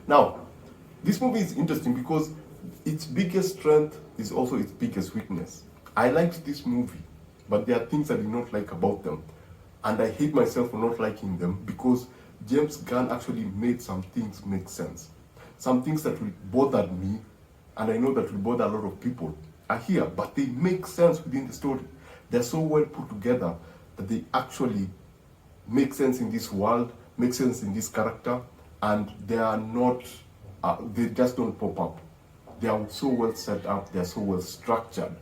Now, this movie is interesting because its biggest strength is also its biggest weakness. I liked this movie, but there are things I did not like about them. And I hate myself for not liking them because James Gunn actually made some things make sense. Some things that will bother me, and I know that will bother a lot of people, are here, but they make sense within the story. They're so well put together that they actually make sense in this world, make sense in this character, and they are not, they just don't pop up. They are so well set up, they are so well structured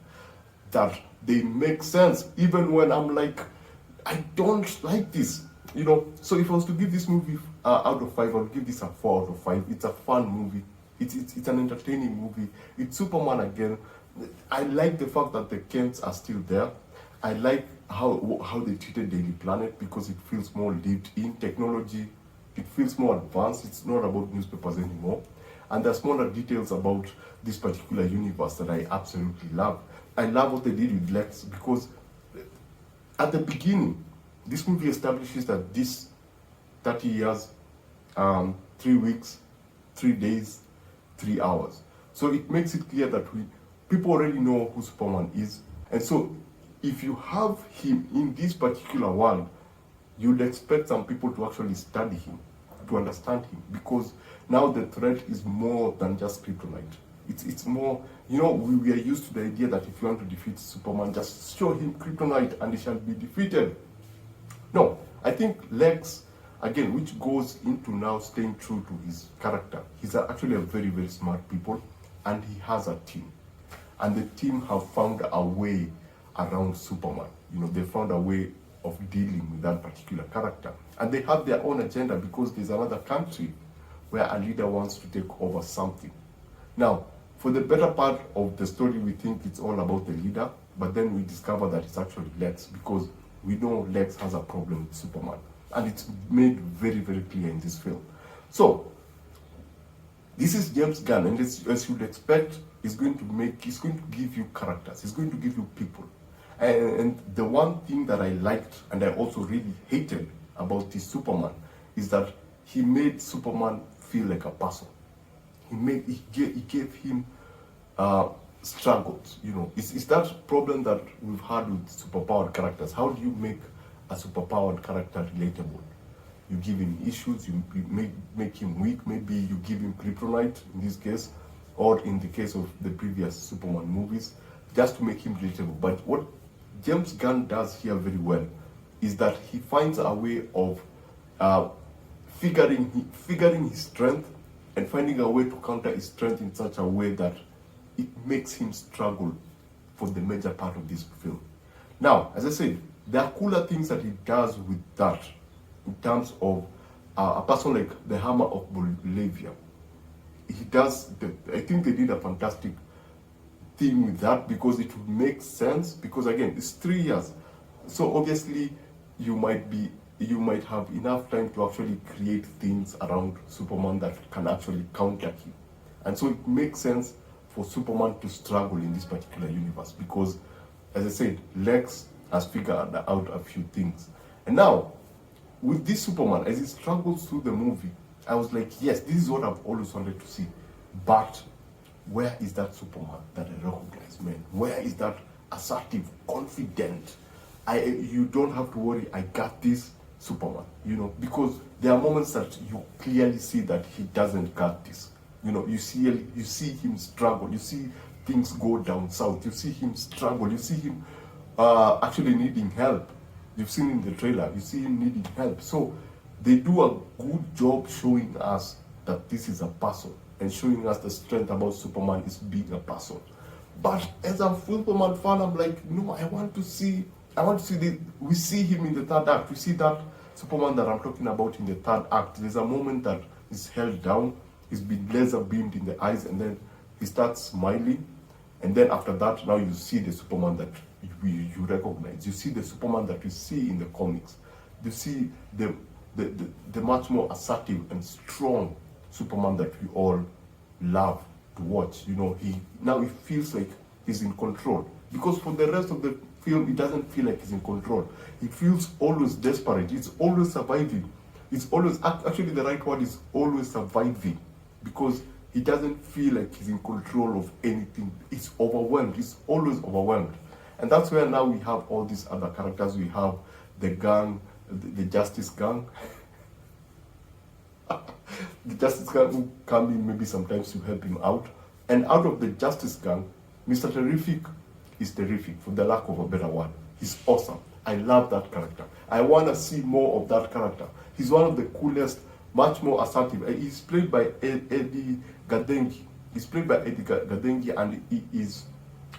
that they make sense even when I'm like, I don't like this, you know. So if I was to give this movie out of 5, I would give this a 4 out of 5. It's a fun movie. It's an entertaining movie. It's Superman again. I like the fact that the Kents are still there. I like how they treated Daily Planet because it feels more lived in technology. It feels more advanced. It's not about newspapers anymore. And there's smaller details about this particular universe that I absolutely love. I love what they did with Lex because at the beginning, this movie establishes that this 30 years, 3 weeks, 3 days, 3 hours. So it makes it clear that people already know who Superman is. And so if you have him in this particular world, you'd expect some people to actually study him, to understand him, because now the threat is more than just kryptonite. It's more, you know, we are used to the idea that if you want to defeat Superman, just show him kryptonite and he shall be defeated. No, I think Lex, again, which goes into now staying true to his character. He's actually a very, very smart people, and he has a team. And the team have found a way around Superman. You know, they found a way of dealing with that particular character. And they have their own agenda because there's another country where a leader wants to take over something. Now, for the better part of the story, we think it's all about the leader, but then we discover that it's actually Lex because we know Lex has a problem with Superman. And it's made very, very clear in this film. So, this is James Gunn, and as you'd expect, he's going to give you characters, he's going to give you people. And the one thing that I liked, and I also really hated about this Superman, is that he made Superman feel like a person. He gave him struggles, you know. It's that problem that we've had with superpowered characters. How do you make a superpowered character relatable? You give him issues, you make him weak, maybe you give him kryptonite in this case, or in the case of the previous Superman movies, just to make him relatable. But what James Gunn does here very well is that he finds a way of figuring his strength and finding a way to counter his strength in such a way that it makes him struggle for the major part of this film. Now, as I said, there are cooler things that he does with that in terms of a person like the Hammer of Bolivia. He does, I think they did a fantastic thing with that because it would make sense, because again, it's 3 years. So obviously, you might have enough time to actually create things around Superman that can actually counter him. And so it makes sense for Superman to struggle in this particular universe because, as I said, Lex has figured out a few things. And now, with this Superman, as he struggles through the movie, I was like, yes, this is what I've always wanted to see. But where is that Superman that I recognize, man? Where is that assertive, confident, you don't have to worry, I got this Superman, you know? Because there are moments that you clearly see that he doesn't got this. You know, you see him struggle, you see things go down south, you see him struggle, you see him actually needing help. You've seen in the trailer, you see him needing help. So they do a good job showing us that this is a person and showing us the strength about Superman is being a person. But as a Superman fan, I'm like, no, I want to see we see him in the third act. We see that Superman that I'm talking about in the third act. There's a moment that he's held down, he's been laser beamed in the eyes, and then he starts smiling. And then after that, now you see the Superman that you recognize. You see the Superman that you see in the comics. You see the much more assertive and strong Superman that we all love to watch. You know, he feels like he's in control. Because for the rest of the film, it doesn't feel like he's in control. He feels always desperate. He's always surviving. It's always, actually the right word is always surviving. because he doesn't feel like he's in control of anything. He's overwhelmed. He's always overwhelmed. And that's where now we have all these other characters. We have the gang, the Justice Gang. The Justice Gang who come in maybe sometimes to help him out. And out of the Justice Gang, Mr. Terrific is terrific, for the lack of a better word. He's awesome. I love that character. I want to see more of that character. He's one of the coolest, much more assertive. He's played by Edi Gathegi. He's played by Edi Gathegi, and he is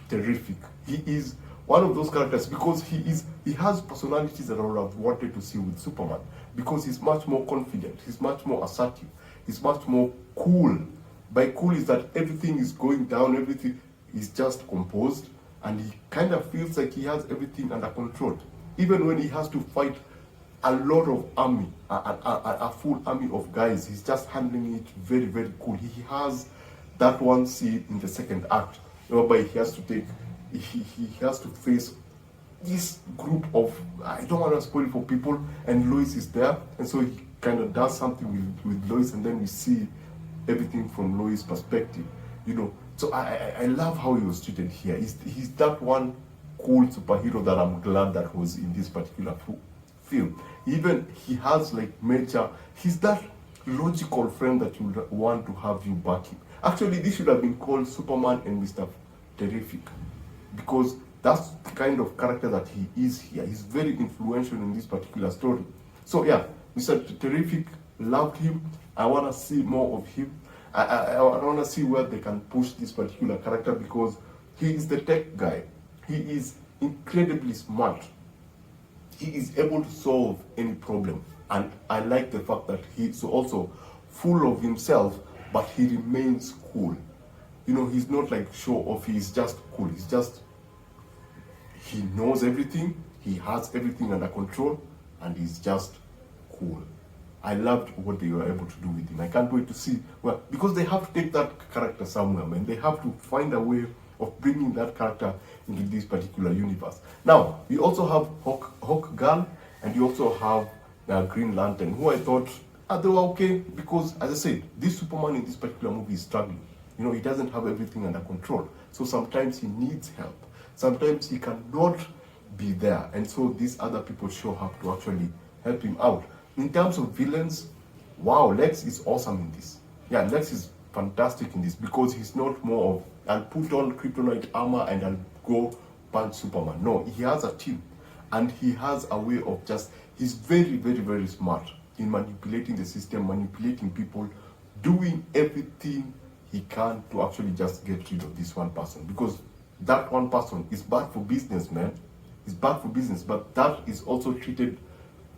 terrific. He is one of those characters because he has personalities that I would have wanted to see with Superman, because he's much more confident, he's much more assertive, he's much more cool. By cool is that everything is going down, everything is just composed, and he kind of feels like he has everything under control. Even when he has to fight a lot of army, a full army of guys, he's just handling it very, very cool. He has that one scene in the second act whereby he has to take, he has to face this group of, I don't want to spoil it for people, and Lois is there, and so he kind of does something with Lois, and then we see everything from Lois' perspective, you know. So I love how he was treated here. He's that one cool superhero that I'm glad that was in this particular film. Even he has like major, he's that logical friend that you would want to have you back him. Actually, this should have been called Superman and Mr. Terrific, because that's the kind of character that he is here. He's very influential in this particular story. So yeah, Mr. Terrific, loved him. I want to see more of him. I want to see where they can push this particular character, because he is the tech guy. He is incredibly smart. He is able to solve any problem. And I like the fact that he's also full of himself, but he remains cool. You know, he's not like show off, he's just cool. He's just, he knows everything, he has everything under control, and he's just cool. I loved what they were able to do with him. I can't wait to see, well, because they have to take that character somewhere, man. They have to find a way of bringing that character into this particular universe. Now, we also have Hawk Girl, and you also have Green Lantern, who I thought they were okay, because, as I said, this Superman in this particular movie is struggling. You know, he doesn't have everything under control. So sometimes he needs help. Sometimes he cannot be there. And so these other people show up to actually help him out. In terms of villains, wow, Lex is awesome in this. Yeah, Lex is fantastic in this, because he's not more of, I'll put on kryptonite armor and I'll go punch Superman. No, he has a team, and he has a way of just, he's very, very, very smart in manipulating the system, manipulating people, doing everything he can to actually just get rid of this one person, because that one person is bad for business, man. It's bad for business, but that is also treated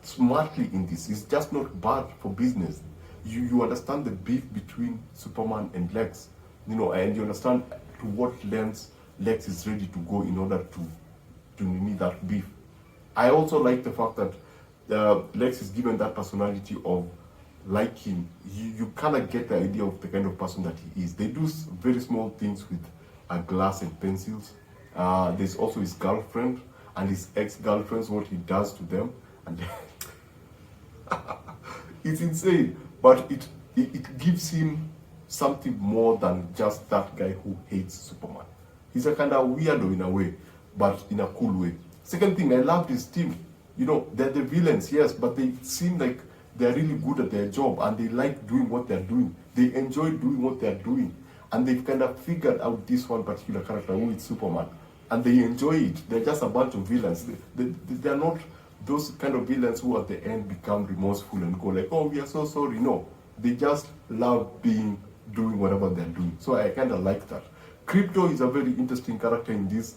smartly in this. It's just not bad for business. You understand the beef between Superman and Lex, you know, and you understand to what lengths Lex is ready to go in order to need that beef. I also like the fact that Lex is given that personality of liking. You kind of get the idea of the kind of person that he is. They do very small things with glass and pencils. There's also his girlfriend and his ex-girlfriends, what he does to them, and it's insane. But it gives him something more than just that guy who hates Superman. He's a kind of weirdo in a way, but in a cool way. Second thing, I loved his team. You know, they're the villains, yes, but they seem like they're really good at their job, and they like doing what they're doing. They enjoy doing what they're doing. And they've kind of figured out this one particular character who is Superman. And they enjoy it. They're just a bunch of villains. They're not those kind of villains who at the end become remorseful and go like, oh, we are so sorry. No, they just love doing whatever they're doing. So I kind of like that. Crypto is a very interesting character in this.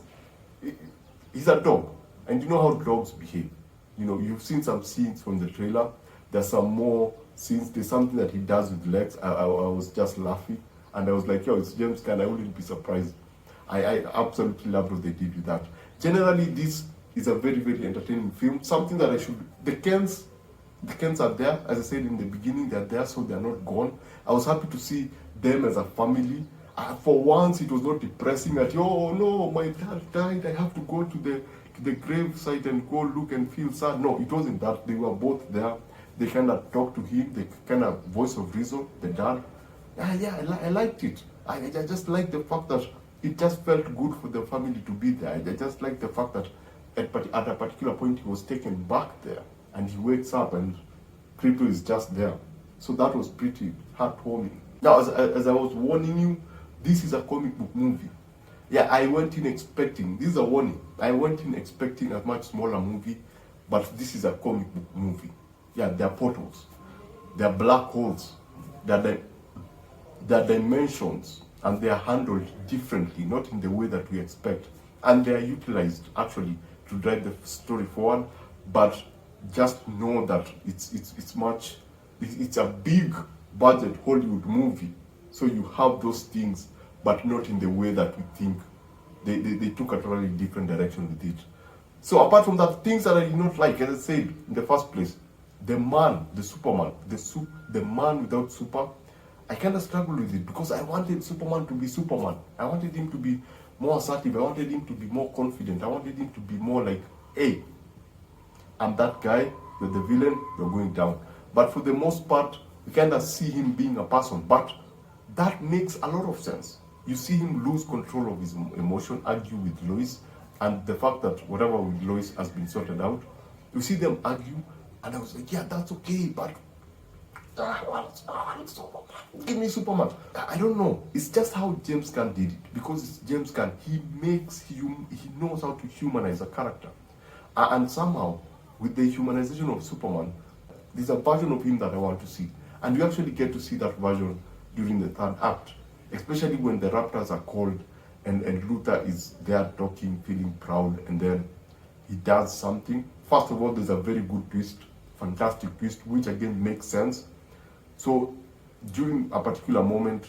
He's a dog, and you know how dogs behave. You know, you've seen some scenes from the trailer. There's some more scenes. There's something that he does with Lex. I was just laughing, and I was like, yo, it's James Gunn. I wouldn't be surprised. I absolutely loved what they did with that. Generally, this is a very, very entertaining film. Something that the Kens are there. As I said in the beginning, they're there, so they're not gone. I was happy to see them as a family. For once, it was not depressing that, oh no, my dad died, I have to go to the grave site and go look and feel sad. No, it wasn't that. They were both there. They kind of talked to him, they kind of voice of reason, the dad. I liked it. I just liked the fact that it just felt good for the family to be there. I just liked the fact that at a particular point he was taken back there and he wakes up and Crypto is just there. So that was pretty heartwarming. Now, as I was warning you, this is a comic book movie. Yeah, I went in expecting, this is a warning, I went in expecting a much smaller movie, but this is a comic book movie. Yeah, there are portals, there are black holes, there are dimensions, and they are handled differently, not in the way that we expect. And they are utilized actually to drive the story forward, but just know that it's a big budget Hollywood movie. So you have those things, but not in the way that we think. They took a totally different direction with it. So apart from that, things that I did not like, as I said in the first place, the man, the Superman, the man without super, I kind of struggled with it because I wanted Superman to be Superman. I wanted him to be more assertive. I wanted him to be more confident. I wanted him to be more like, hey, I'm that guy, you're the villain, you're going down. But for the most part, we kind of see him being a person. But that makes a lot of sense. You see him lose control of his emotion, argue with Lois, and the fact that whatever with Lois has been sorted out. You see them argue, and I was like, yeah, that's okay, but give me Superman. I don't know. It's just how James Gunn did it. Because it's James Gunn, he knows how to humanize a character. And somehow, with the humanization of Superman, there's a version of him that I want to see. And you actually get to see that version during the third act. Especially when the Raptors are called and Luthor is there talking, feeling proud, and then he does something. First of all, there's a very good twist, fantastic twist, which again makes sense. So during a particular moment,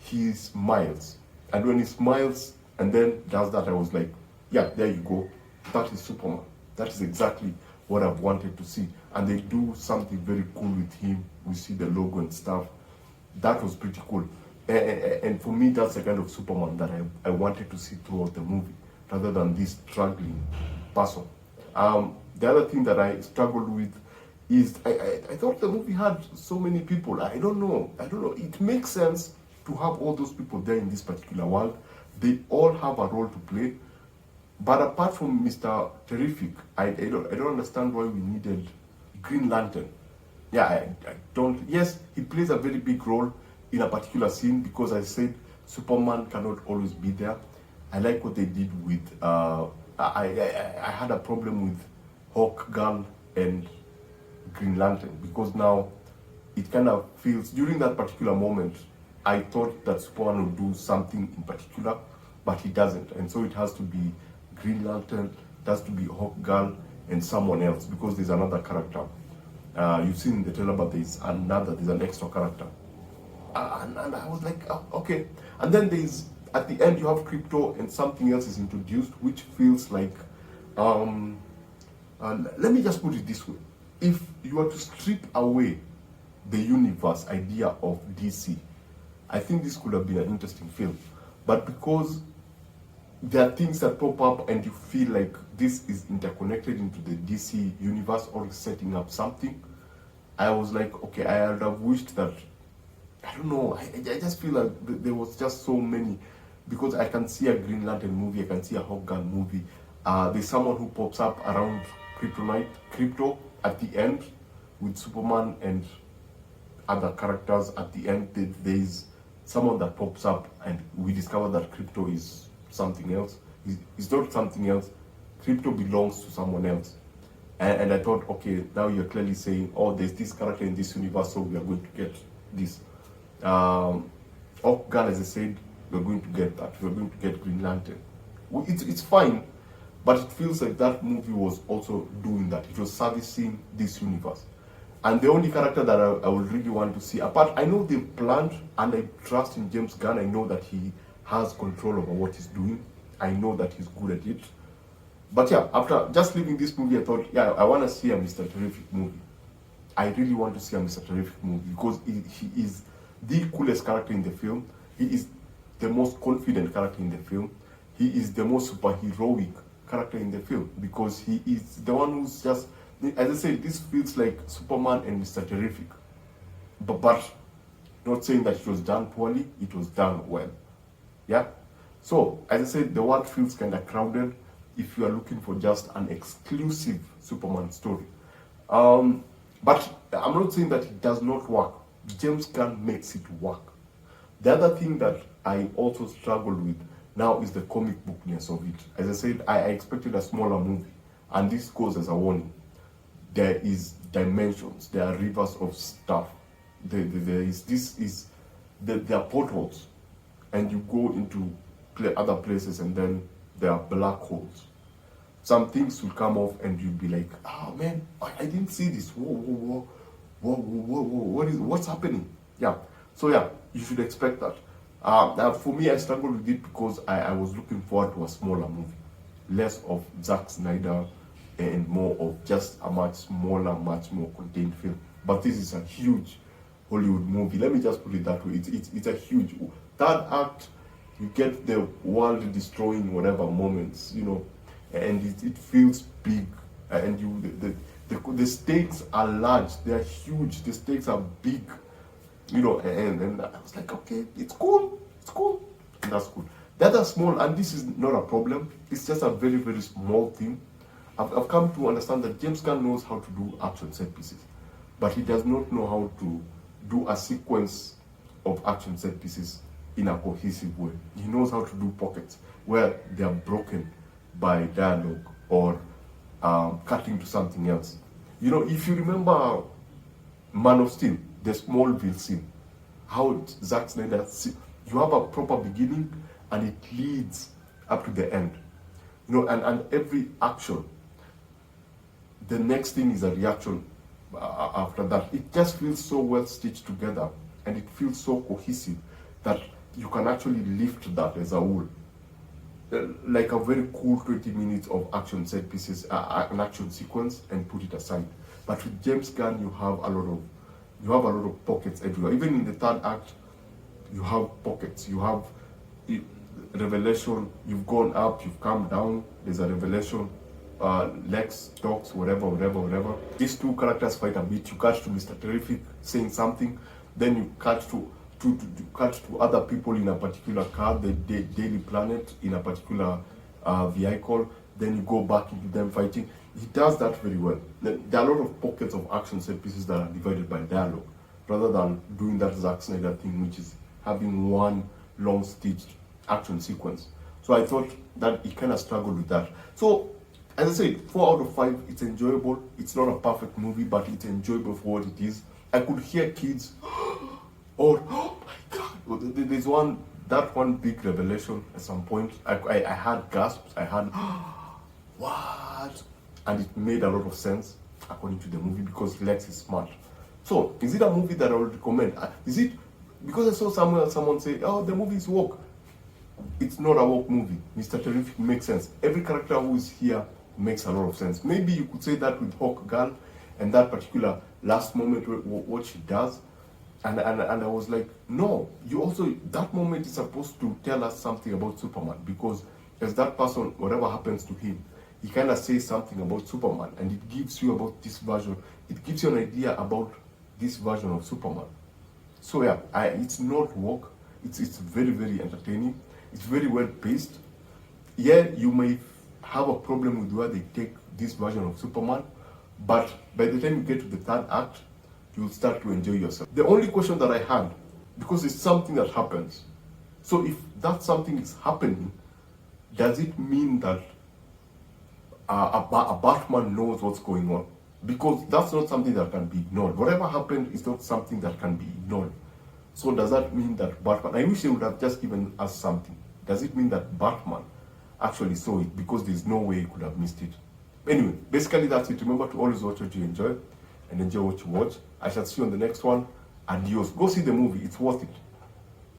he smiles. And when he smiles and then does that, I was like, yeah, there you go. That is Superman. That is exactly what I've wanted to see. And they do something very cool with him. We see the logo and stuff. That was pretty cool. And for me, that's the kind of Superman that I wanted to see throughout the movie, rather than this struggling person. The other thing that I struggled with is I thought the movie had so many people. I don't know. It makes sense to have all those people there in this particular world. They all have a role to play. But apart from Mr. Terrific, I don't understand why we needed Green Lantern. Yeah, I don't. Yes, he plays a very big role in a particular scene because I said Superman cannot always be there. I like what they did with. I had a problem with Hawkgirl and Green Lantern because now it kind of feels during that particular moment I thought that Superman would do something in particular, but he doesn't, and so it has to be Green Lantern, it has to be Hawkgirl and someone else because there's another character. You've seen in the trailer, but there's an extra character. And I was like, oh, okay. And then at the end you have Crypto and something else is introduced, which feels like, let me just put it this way. If you were to strip away the universe idea of DC, I think this could have been an interesting film. But because there are things that pop up and you feel like this is interconnected into the DC universe or setting up something, I was like, okay, I would have wished that, I don't know, I just feel like there was just so many, because I can see a Green Lantern movie, I can see a Hawkgirl movie, there's someone who pops up around Crypto at the end with Superman and other characters at the end. There's someone that pops up and we discover that Crypto is something else. He's not something else. Crypto belongs to someone else. And I thought, okay, now you're clearly saying, oh, there's this character in this universe, so we are going to get this. Hawkgirl, as I said, we're going to get that. We're going to get Green Lantern. It's fine, but it feels like that movie was also doing that. It was servicing this universe. And the only character that I would really want to see, apart, I know they've planned, and I trust in James Gunn. I know that he has control over what he's doing. I know that he's good at it. But yeah, after just leaving this movie, I thought, yeah, I want to see a Mr. Terrific movie. I really want to see a Mr. Terrific movie because he is the coolest character in the film. He is the most confident character in the film. He is the most superheroic character in the film because he is the one who's just, as I said, this feels like Superman and Mr. Terrific. But Not saying that it was done poorly, it was done well. Yeah? So, as I said, the world feels kind of crowded if you are looking for just an exclusive Superman story. But I'm not saying that it does not work. James Gunn makes it work. The other thing that I also struggled with now is the comic bookness of it. As I said, I expected a smaller movie, and this goes as a warning. There is dimensions, there are rivers of stuff. There are portals, and you go into other places, and then there are black holes. Some things will come off, and you'll be like, "Oh man, I didn't see this. Whoa, what's happening?" Yeah. So yeah, you should expect that. Now for me, I struggled with it because I was looking forward to a smaller movie, less of Zack Snyder and more of just a much smaller, much more contained film. But this is a huge Hollywood movie. Let me just put it that way. It's a huge third act. You get the world destroying whatever moments, and it feels big, and the stakes are large. They are huge. The stakes are big, and I was like, okay, it's cool, and that's cool. The other small, and this is not a problem. It's just a very, very small thing. I've come to understand that James Gunn knows how to do action set pieces, but he does not know how to do a sequence of action set pieces in a cohesive way. He knows how to do pockets where they are broken by dialogue or cutting to something else. If you remember Man of Steel, the Smallville scene, how Zack Snyder, you have a proper beginning and it leads up to the end. And every action, the next thing is a reaction after that. It just feels so well stitched together, and it feels so cohesive that you can actually lift that as a whole. Like a very cool 20 minutes of action set pieces, an action sequence, and put it aside. But with James Gunn, you have a lot of pockets everywhere. Even in the third act, you have pockets. You have revelation. You've gone up, you've come down. There's a revelation. Lex talks, whatever. These two characters fight a bit. You cut to Mr. Terrific saying something, then you cut to other people in a particular car, the Daily Planet in a particular vehicle. Then you go back into them fighting. He does that very well. There are a lot of pockets of action set pieces that are divided by dialogue, rather than doing that Zack Snyder thing, which is having one long stitched action sequence. So I thought that he kind of struggled with that. So, as I said, 4 out of 5, it's enjoyable. It's not a perfect movie, but it's enjoyable for what it is. I could hear kids, or, oh my God, there's one big revelation at some point. I had gasps, I had, what? And it made a lot of sense, according to the movie, because Lex is smart. So, is it a movie that I would recommend? Is it, because I saw someone say, oh, the movie is woke. It's not a woke movie. Mr. Terrific makes sense. Every character who is here makes a lot of sense. Maybe you could say that with Hawk Girl and that particular last moment, what she does. And I was like, no, that moment is supposed to tell us something about Superman, because as that person, whatever happens to him, he kind of says something about Superman, and it gives you about this version, it gives you an idea about this version of Superman. So yeah, it's not woke, it's very, very entertaining, it's very well paced. Yeah, you may have a problem with where they take this version of Superman, but by the time you get to the third act, you'll start to enjoy yourself. The only question that I had, because it's something that happens, so if that something is happening, does it mean that a Batman knows what's going on? Because that's not something that can be ignored. Whatever happened is not something that can be ignored. So does that mean that Batman, I wish they would have just given us something. Does it mean that Batman actually saw it, because there's no way he could have missed it? Anyway, basically that's it. Remember to always watch what you enjoy, and enjoy what you watch. I shall see you on the next one. Adios. Go see the movie. It's worth it.